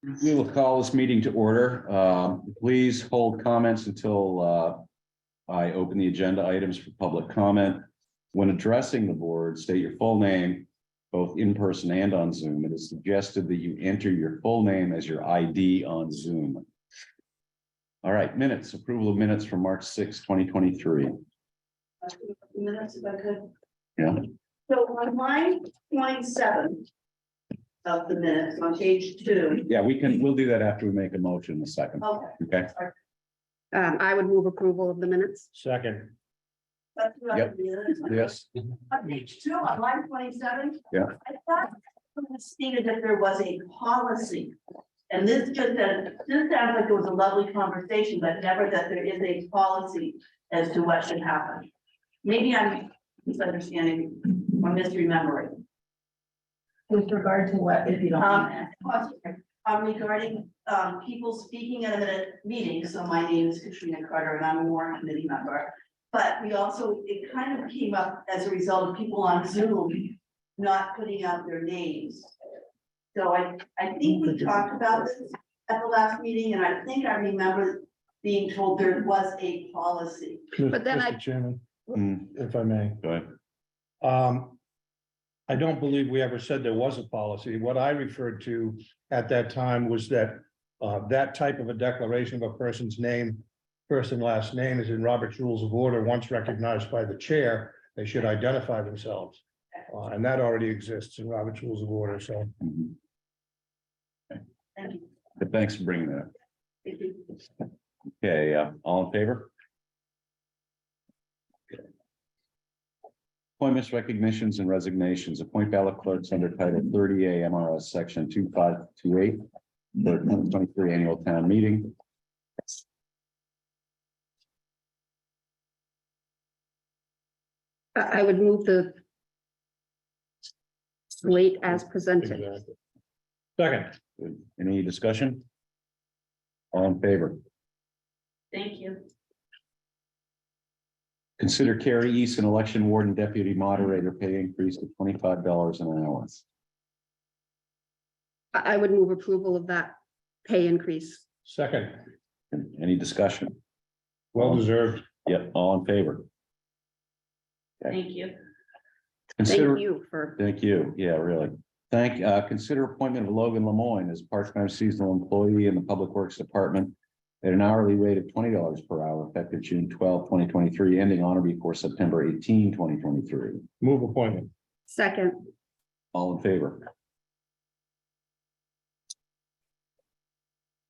We will call this meeting to order. Please hold comments until I open the agenda items for public comment. When addressing the board, state your full name, both in person and on Zoom. It is suggested that you enter your full name as your ID on Zoom. All right, minutes, approval of minutes from March 6, 2023. Minutes, if I could. Yeah. So on line 27 of the minutes on page 2. Yeah, we'll do that after we make a motion in a second. Okay. Okay. I would move approval of the minutes. Second. Let's do that. Yep. Yes. On page 2, on line 27. Yeah. I thought it was stated that there was a policy. And this sounds like it was a lovely conversation, but never that there is a policy as to what should happen. Maybe I'm misunderstanding or misremembering. With regard to what, if you don't mind? Regarding people speaking at a meeting, so my name is Katrina Carter and I'm a warrant committee member. But it kind of came up as a result of people on Zoom not putting out their names. So I think we talked about this at the last meeting, and I think I remember being told there was a policy. But then Mr. Chairman, Mm, if I may. go ahead. I don't believe we ever said there was a policy. What I referred to at that time was that that type of a declaration of a person's name, first and last name, is in Robert's Rules of Order. Once recognized by the chair, they should identify themselves. And that already exists in Robert's Rules of Order, so. Mhm. Thank you. But thanks for bringing that up. Thank you. Okay, all in favor? Okay. Appointments, recognitions, and resignations. Appoint ballot clerks under Title 30A MRS Section 2528 for the 2023 annual town meeting. I would move the slate as presented. Exactly. Second. Good. Any discussion? All in favor? Thank you. Consider Carrie Easton, election warden deputy moderator, pay increase to $25 an hour. I would move approval of that pay increase. Second. Any discussion? Well deserved. Yep, all in favor? Thank you. Consider, Thank you for, thank you. Yeah, really. Consider appointment of Logan Lemoyne as part-time seasonal employee in the Public Works Department at an hourly rate of $20 per hour effective June 12, 2023, ending on or before September 18, 2023. Move appointment. second, All in favor?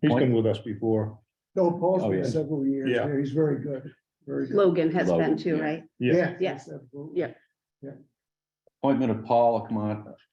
He's been with us before. No, Paul's Oh, been yeah. several years. Yeah. Yeah, he's very good. Very good. Logan has Logan, been too, yeah. right? Yeah. Yeah. Yes. absolutely. Yeah. Appointment of Paul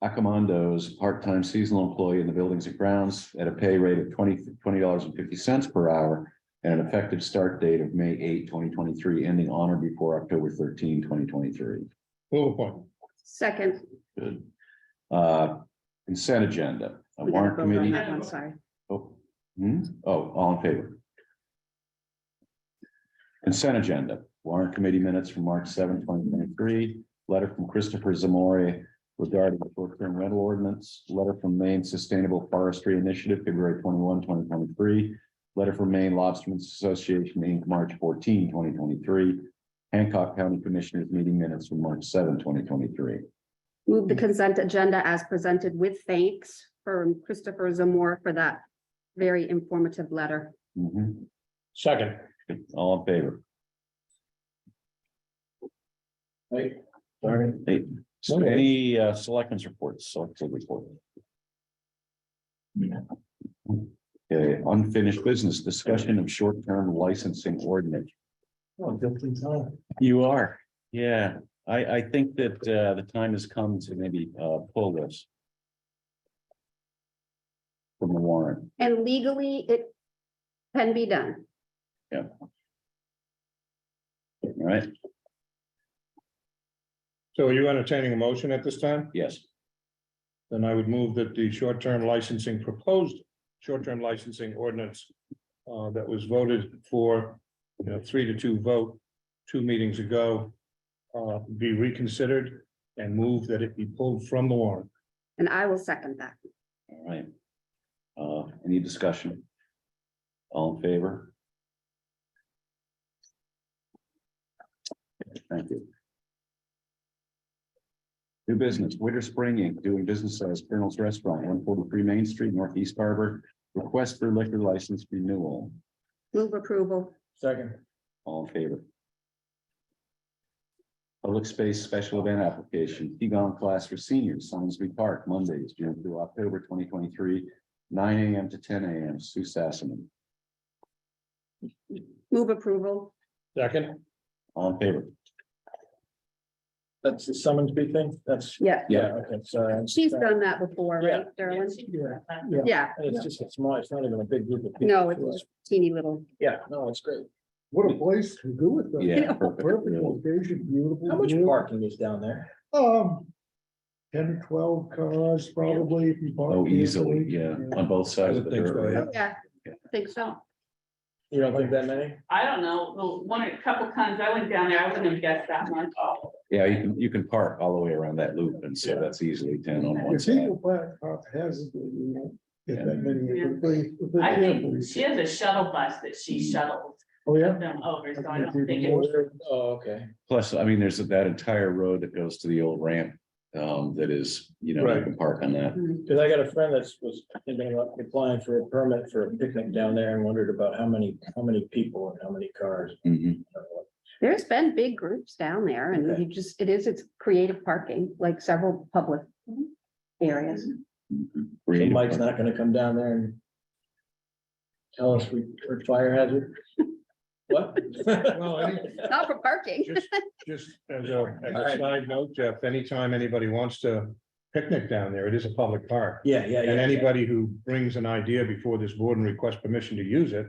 Accomondo as part-time seasonal employee in the buildings and grounds at a pay rate of $20.50 per hour and an effective start date of May 8, 2023, ending on or before October 13, 2023. Move appointment. Second. Good. Consent agenda. A We gotta warrant vote on committee. that one, sorry. All in favor? Consent agenda. Warrant committee minutes from March 7, 2023. Letter from Christopher Zamore regarding the short-term rental ordinance. Letter from Maine Sustainable Forestry Initiative, February 21, 2023. Letter from Maine Lobstermen's Association, Inc., March 14, 2023. Hancock County Commissioners meeting minutes from March 7, 2023. Move the consent agenda as presented with thanks from Christopher Zamore for that very informative letter. Mhm. Second. All in favor? Hey, so any selectmen's reports, selected report? Okay, unfinished business, discussion of short-term licensing ordinance. You are, yeah. I think that the time has come to maybe pull this from the warrant. And legally, it can be done. All right, So are you entertaining a motion at this time? yes, Then I would move that the proposed short-term licensing ordinance that was voted for, 3-2 vote 2 meetings ago, be reconsidered and move that it be pulled from the warrant. And I will second that. all right. Any discussion? All in favor? Thank you. New business, Winter Spring Inc., doing business as Colonel's Restaurant, 143 Main Street, Northeast Harbor. Request for liquor license renewal. Move approval. Second. All in favor? Public space special event application, Qigong class for seniors, Salisbury Park, Mondays, June through October 2023, 9 a.m. to 10 a.m. Sue Sassaman. Move approval. Second, All in favor? That's the Summonsby thing? That's. Yeah, Yeah. Okay, sorry. she's done that before, Yeah. right, Darwin? Yeah. Yeah, And it's just a small, it's not even a big group of people. no, it's just teeny little. Yeah, no, it's great. What a place to do it though. Yeah. Perfect location, beautiful. How much view. parking is down there? 10 to 12 cars probably if you park. Oh, easily, carefully. yeah, on both sides of the I would think so, road. Yeah, I think so. You don't think that many? I don't know, a couple times I went down there, I wouldn't have guessed that much. Yeah, you can park all the way around that loop, and so that's easily 10 on one If side. people park haphazardly, you know, get that many. Yeah. if they're I careful. think she has a shuttle bus that she shuttles Oh, yeah. them over, so I don't That's think even it's. Oh, okay. Plus, I mean, there's that entire road that goes to the old ramp, that is, you Right. can park on that. Cause I got a friend that's was thinking about applying for a permit for a picnic down there and wondered about how many people and how many cars. Mhm. There's been big groups down there and Okay. it's creative parking, like several public areas. So Creative Mike's park. not gonna come down there and tell us we're fire hazard? What? well, Not for parking. just as a Alright. side note, Jeff, anytime anybody wants to picnic down there, it is a public park. Yeah, And anybody who brings an idea before this board and requests permission to use it,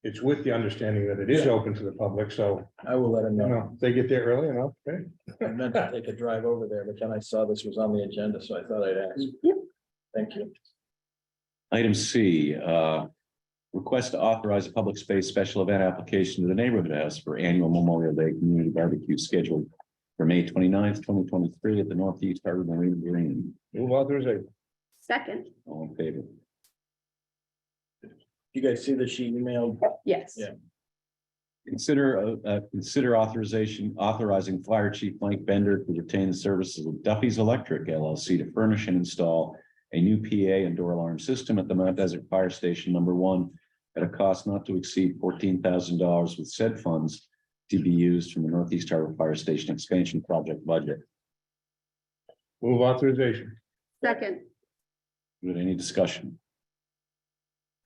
it's with the understanding that it is open to the public, so, I will let him you know. know, if they get there early enough, okay. I meant to take a drive over there, but then I saw this was on the agenda, so I thought I'd ask. Yep. Thank you. Item C, request to authorize a public space special event application to the Neighborhood House for annual Memorial Day Community Barbecue scheduled for May 29th, 2023 at the Northeast Harbor Marine Green. Move authorization. Second, All in favor? You guys see that she emailed? yes. Yeah. Consider authorizing Fire Chief Mike Bender to retain the services of Duffy's Electric LLC to furnish and install a new PA and door alarm system at the Mount Desert Fire Station #1 at a cost not to exceed $14,000 with said funds to be used from the Northeast Harbor Fire Station expansion project budget. Move authorization. Second, Good, any discussion?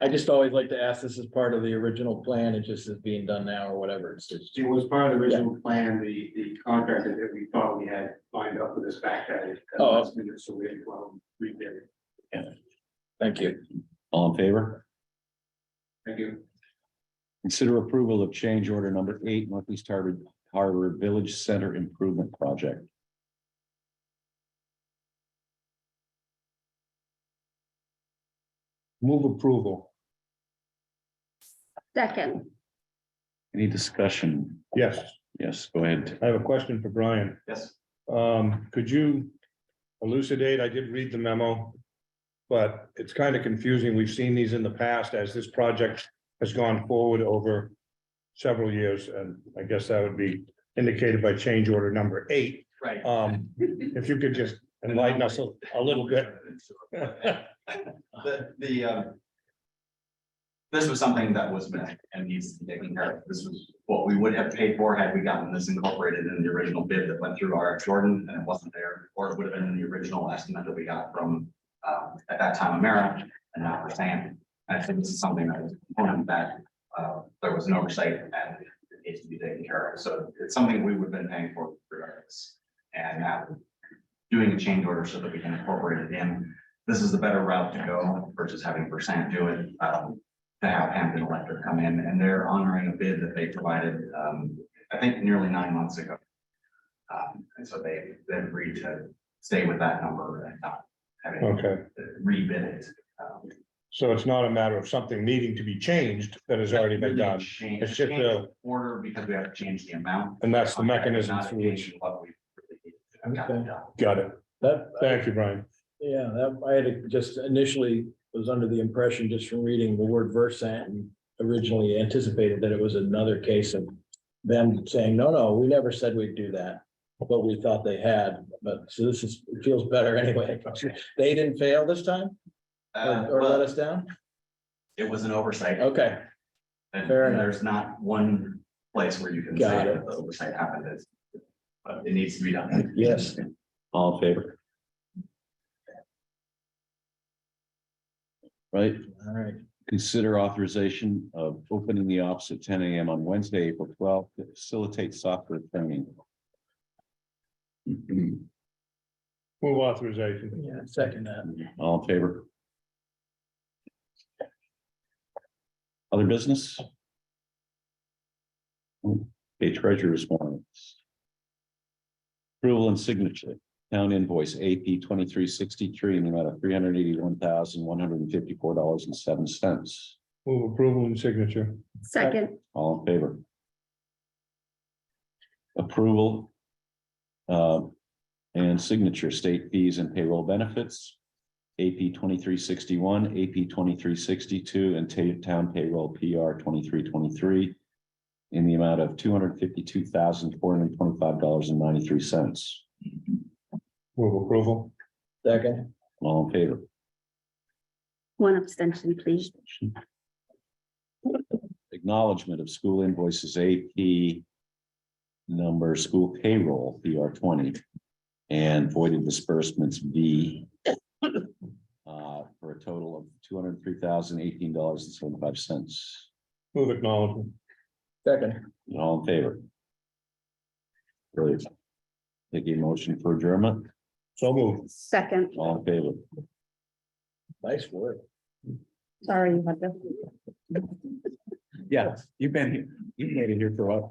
I just always like to ask, this is part of the original plan, it just is being done now or whatever. It's just. It was part of the original plan, the contractor that we thought we had lined up with this back at it. Oh. So we had to rebid it. Thank you. All in favor? Thank you. Consider approval of change order number 8, Northeast Harbor Village Center Improvement Project. Move approval. second, Any discussion? Yes, Yes, go ahead. I have a question for Brian. Yes. Could you elucidate? I did read the memo. But it's kind of confusing. We've seen these in the past as this project has gone forward over several years, and I guess that would be indicated by change order number 8. Right. If you could just enlighten us a little bit. This was something that was met and needs to be taken care of. This was what we would have paid for had we gotten this incorporated in the original bid that went through our Jordan, and it wasn't there, or it would have been in the original estimate that we got from at that time America and not for Sam. I think this is something that was important that there was an oversight and it needs to be taken care of. So it's something we would have been paying for regardless. And now doing a change order so that we can incorporate it in. This is the better route to go versus having Versant do it. To have Hampton Electric come in, and they're honoring a bid that they provided, I think nearly 9 months ago. And so they've agreed to stay with that number and not having Okay, rebid it. so it's not a matter of something needing to be changed that has already been done. Change- It's just change a- the order because we have to change the amount. And that's the mechanism Not through change which, what we really need to have gotten Okay. done. got it. That, Thank you, Brian. yeah, that, I had just initially was under the impression, just from reading the word Versant, and originally anticipated that it was another case of them saying, no, we never said we'd do that. But we thought they had, but so this is, it feels better anyway. They didn't fail this time or let Well, us down? it was an oversight. Okay, And fair enough. there's not one place where you can say Got it. that the oversight happened. But it needs to be done. yes. All in favor? Right, All right. consider authorization of opening the office at 10 a.m. on Wednesday, April 12th to facilitate software training. Move authorization. Yeah, second that. All in favor? Other business? Okay, treasurer's warrants. Approval and signature, town invoice AP 2363 in the amount of $381,154.07. Move approval and signature. Second, All in favor? Approval and signature state fees and payroll benefits. AP 2361, AP 2362, and town payroll PR 2323 in the amount of $252,425.93. Move approval. Second, All in favor? one abstention, please. Acknowledgement of school invoices AP number school payroll PR 20 and voided disbursements V for a total of $203,018.75. Move acknowledgement. second, All in favor? Brilliant. Take a motion for adjournment. So move. Second, All in favor? nice work. sorry, you had to. Yeah, you've been here. You've made it here for a while.